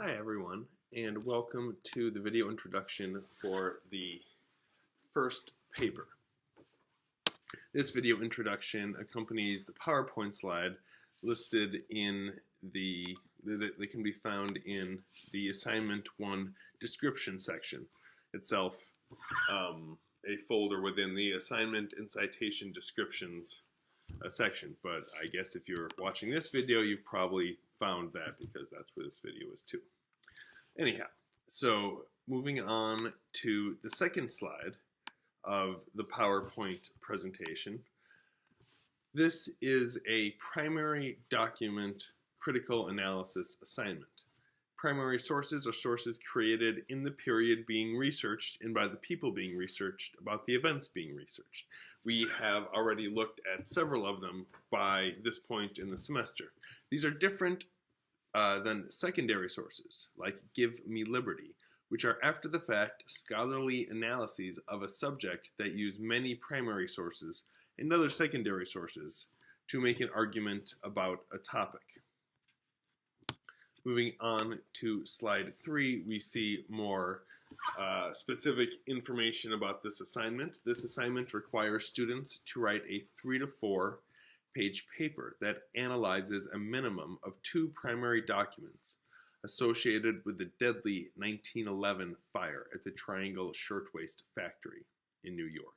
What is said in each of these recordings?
Hi everyone, and welcome to the video introduction for the first paper. This video introduction accompanies the PowerPoint slide listed in that can be found in the Assignment 1 description section itself, a folder within the Assignment and Citation Descriptions section. But I guess if you're watching this video, you've probably found that because that's where this video is too. Anyhow, so moving on to the second slide of the PowerPoint presentation. This is a primary document critical analysis assignment. Primary sources are sources created in the period being researched and by the people being researched about the events being researched. We have already looked at several of them by this point in the semester. These are different than secondary sources, like Give Me Liberty, which are after-the-fact scholarly analyses of a subject that use many primary sources and other secondary sources to make an argument about a topic. Moving on to slide 3, we see more specific information about this assignment. This assignment requires students to write a 3 to 4 page paper that analyzes a minimum of 2 primary documents associated with the deadly 1911 fire at the Triangle Shirtwaist Factory in New York.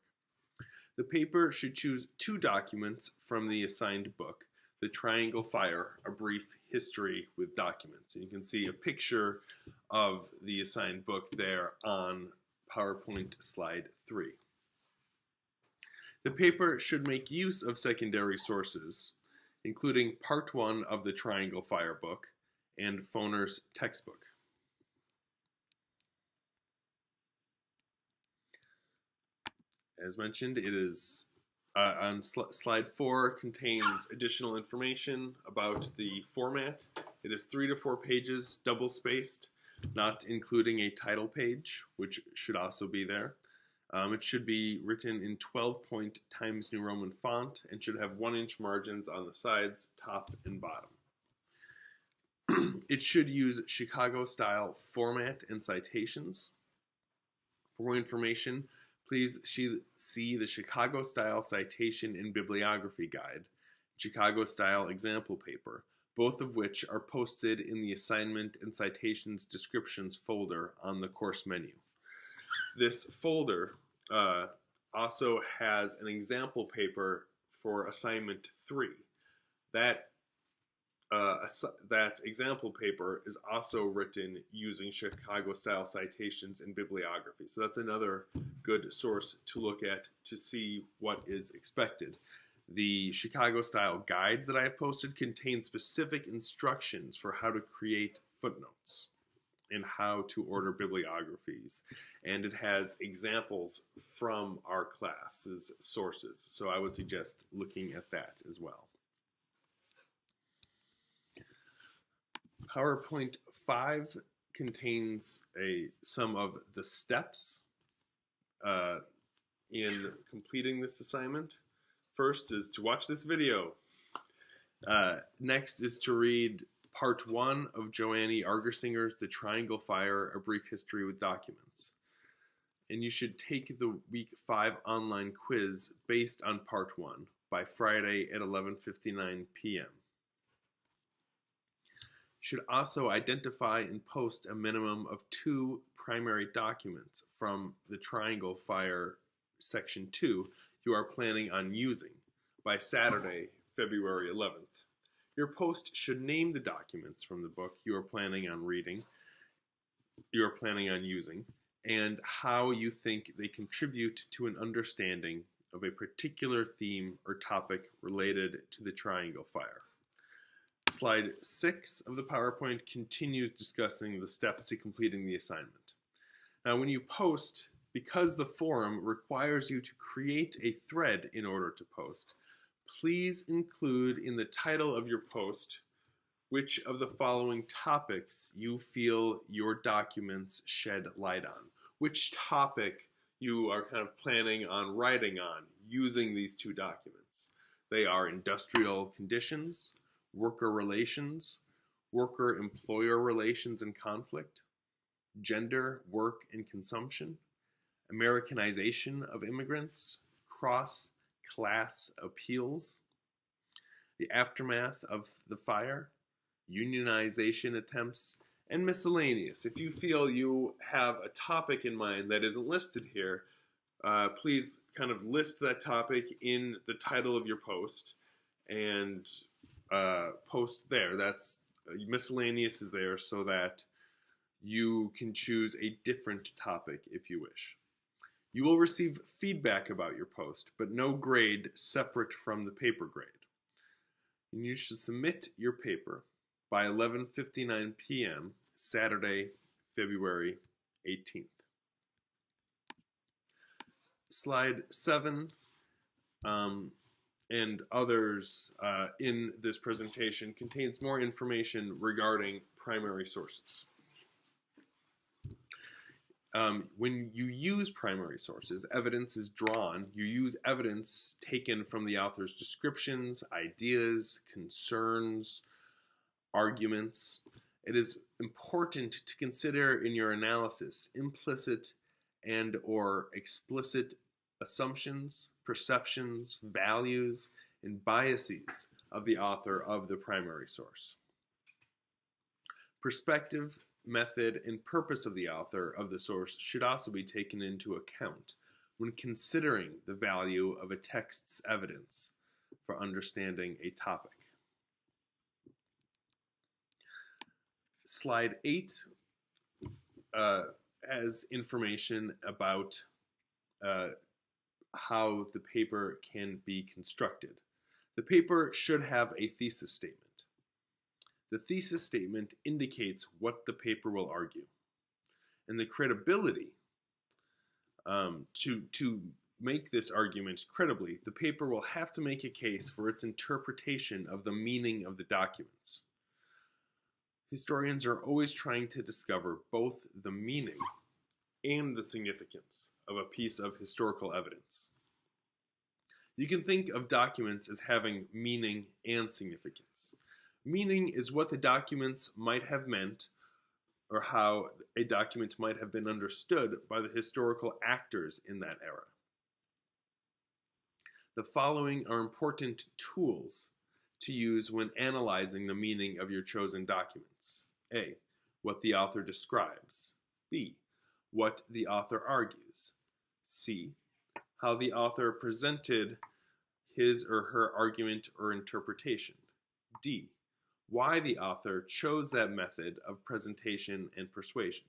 The paper should choose 2 documents from the assigned book, The Triangle Fire, A Brief History with Documents. And you can see a picture of the assigned book there on PowerPoint slide 3. The paper should make use of secondary sources, including Part 1 of the Triangle Fire book and Foner's textbook. As mentioned, it is on slide 4 contains additional information about the format. It is 3 to 4 pages, double-spaced, not including a title page, which should also be there. It should be written in 12-point Times New Roman font and should have 1-inch margins on the sides, top, and bottom. It should use Chicago-style format and citations. For more information, please see the Chicago-style citation and bibliography guide, Chicago-style example paper, both of which are posted in the assignment and citations descriptions folder on the course menu. This folder also has an example paper for assignment 3. That example paper is also written using Chicago-style citations and bibliography. So that's another good source to look at to see what is expected. The Chicago-style guide that I have posted contains specific instructions for how to create footnotes and how to order bibliographies. And it has examples from our class's sources. So I would suggest looking at that as well. PowerPoint 5 contains some of the steps in completing this assignment. First is to watch this video. Next is to read Part 1 of Joanne Argersinger's The Triangle Fire, A Brief History with Documents. And you should take the Week 5 online quiz based on Part 1 by Friday at 11:59 p.m. You should also identify and post a minimum of 2 primary documents from the Triangle Fire Section 2 you are planning on using by Saturday, February 11th. Your post should name the documents from the book you are planning on using, and how you think they contribute to an understanding of a particular theme or topic related to the Triangle Fire. Slide 6 of the PowerPoint continues discussing the steps to completing the assignment. Now, when you post, because the forum requires you to create a thread in order to post, please include in the title of your post which of the following topics you feel your documents shed light on. Which topic you are kind of planning on writing on using these 2 documents. They are industrial conditions, worker relations, worker-employer relations and conflict, gender, work, and consumption, Americanization of immigrants, cross-class appeals, the aftermath of the fire, unionization attempts, and miscellaneous. If you feel you have a topic in mind that isn't listed here, please kind of list that topic in the title of your post and post there. That's miscellaneous is there so that you can choose a different topic if you wish. You will receive feedback about your post, but no grade separate from the paper grade. And you should submit your paper by 11:59 p.m. Saturday, February 18th. Slide 7 and others in this presentation contains more information regarding primary sources. When you use primary sources, evidence is drawn. You use evidence taken from the author's descriptions, ideas, concerns, arguments. It is important to consider in your analysis implicit and or explicit assumptions, perceptions, values, and biases of the author of the primary source. Perspective, method, and purpose of the author of the source should also be taken into account when considering the value of a text's evidence for understanding a topic. Slide 8 has information about how the paper can be constructed. The paper should have a thesis statement. The thesis statement indicates what the paper will argue. And the credibility, to make this argument credibly, the paper will have to make a case for its interpretation of the meaning of the documents. Historians are always trying to discover both the meaning and the significance of a piece of historical evidence. You can think of documents as having meaning and significance. Meaning is what the documents might have meant or how a document might have been understood by the historical actors in that era. The following are important tools to use when analyzing the meaning of your chosen documents. A. What the author describes. B. What the author argues. C. How the author presented his or her argument or interpretation. D. Why the author chose that method of presentation and persuasion.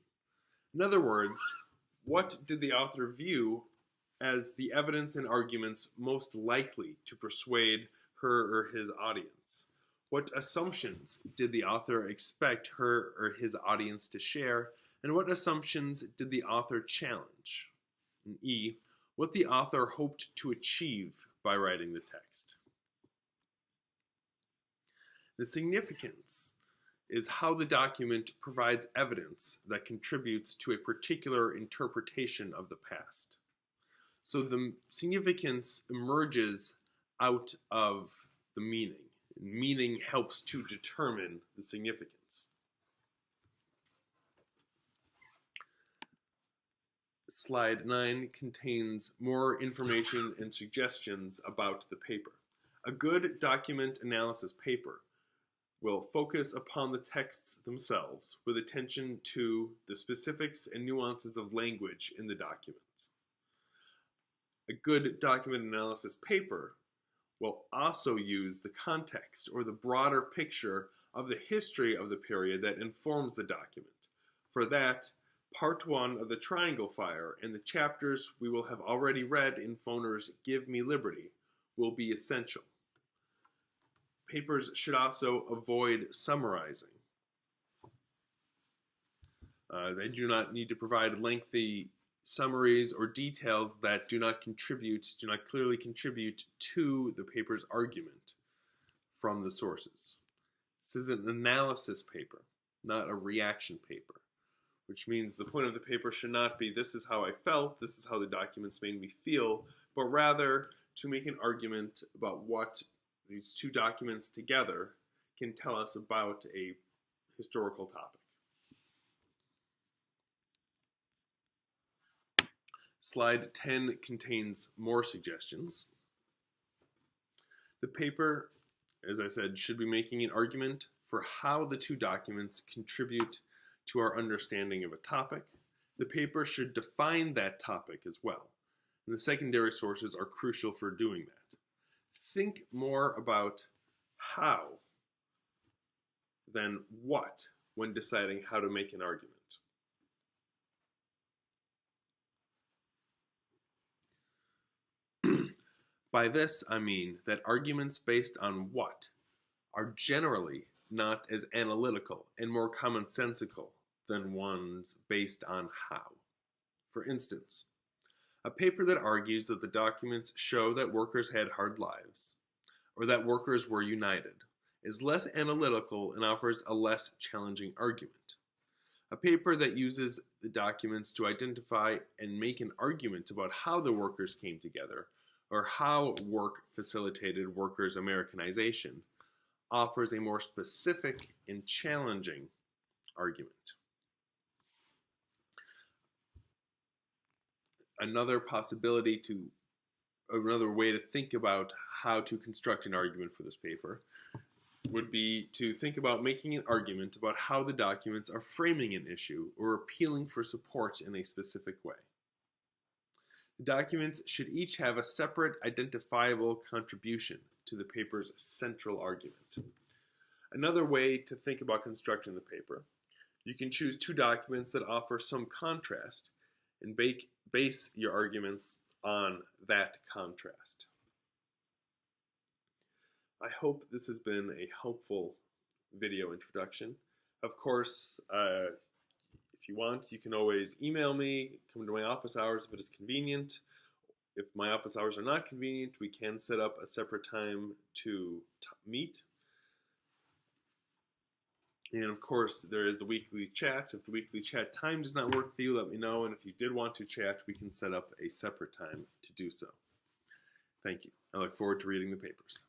In other words, what did the author view as the evidence and arguments most likely to persuade her or his audience? What assumptions did the author expect her or his audience to share, and what assumptions did the author challenge? And E, what the author hoped to achieve by writing the text. The significance is how the document provides evidence that contributes to a particular interpretation of the past. So the significance emerges out of the meaning. Meaning helps to determine the significance. Slide 9 contains more information and suggestions about the paper. A good document analysis paper will focus upon the texts themselves with attention to the specifics and nuances of language in the documents. A good document analysis paper will also use the context or the broader picture of the history of the period that informs the document. For that, Part 1 of the Triangle Fire and the chapters we will have already read in Foner's Give Me Liberty will be essential. Papers should also avoid summarizing. They do not need to provide lengthy summaries or details that do not clearly contribute to the paper's argument from the sources. This is an analysis paper, not a reaction paper, which means the point of the paper should not be this is how I felt, this is how the documents made me feel, but rather to make an argument about what these two documents together can tell us about a historical topic. Slide 10 contains more suggestions. The paper, as I said, should be making an argument for how the two documents contribute to our understanding of a topic. The paper should define that topic as well, and the secondary sources are crucial for doing that. Think more about how than what when deciding how to make an argument. By this, I mean that arguments based on what are generally not as analytical and more commonsensical than ones based on how. For instance, a paper that argues that the documents show that workers had hard lives, or that workers were united, is less analytical and offers a less challenging argument. A paper that uses the documents to identify and make an argument about how the workers came together, or how work facilitated workers' Americanization, offers a more specific and challenging argument. Another way to think about how to construct an argument for this paper would be to think about making an argument about how the documents are framing an issue or appealing for support in a specific way. The documents should each have a separate identifiable contribution to the paper's central argument. Another way to think about constructing the paper, you can choose two documents that offer some contrast and base your arguments on that contrast. I hope this has been a helpful video introduction. Of course, if you want, you can always email me, come to my office hours if it is convenient. If my office hours are not convenient, we can set up a separate time to meet. And of course, there is a weekly chat. If the weekly chat time does not work for you, let me know. And if you did want to chat, we can set up a separate time to do so. Thank you. I look forward to reading the papers.